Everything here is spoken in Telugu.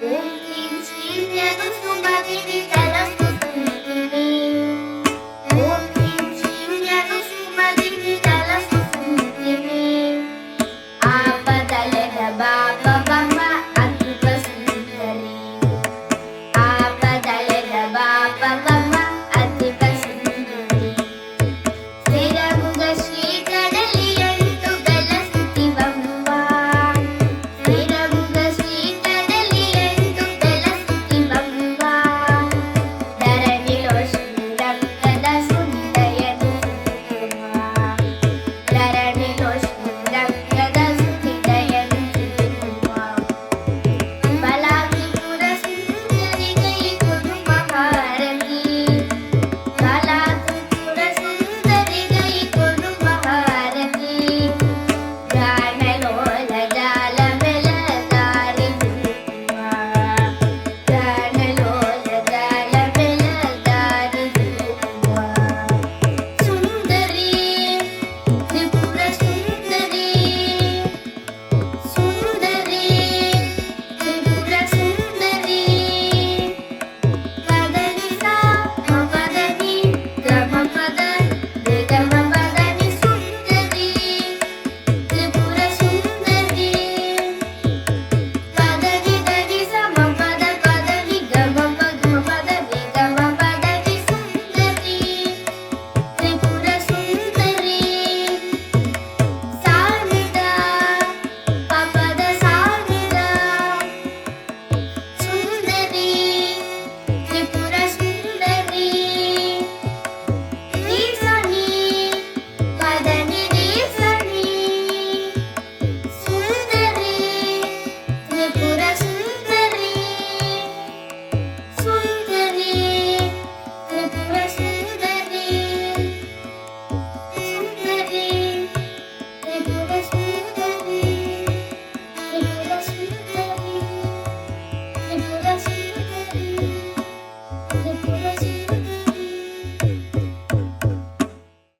ఓం హ్రీం శ్రీం జ్ఞానసుమతిని తలస్తుతిని. ఓం హ్రీం శ్రీం జ్ఞానసుమతిని తలస్తుతిని. ఆపదలెడ బాపవమ్మ అద్భుత సుందరి. ఆపదలెడ బాపవమ్మ అద్భుత సుందరి. స్థిరముగ శ్రీ కడలియందు గలస్తుతివమ్మ. స్థిరముగ శ్రీ కడలియందు గలస్తుతివమ్మ. ధరణిలో శ్రీరంగద సుందయను సుతుమా. ధరణిలో శ్రీరంగద సుందయను సుతుమా. బలాత్రిపుర సుందరి గై కొను మహారతి. బలాత్రిపుర సుందరి గై కొను మహారతి. ప్రాణలోల జాల వెలదారి సుతుమా. ప్రాణలోల జాల వెలదారి సుతుమా. సుందరి త్రిపుర సుందరి. సుందరి త్రిపుర సుందరి. పదని సా పదని గమ పద గమ పదని సుందరి త్రిపుర సుందరి. పదని దని సమ పద పదని గమ పదని గమ పదని సుందరి త్రిపుర సుందరి. సానిదా పపద సానిదా. సుందరి త్రిపుర సుందరి. రీసని పదని రీసని. సుందరి త్రిపుర సుందరి. సుందరి త్రిపుర సుందరి.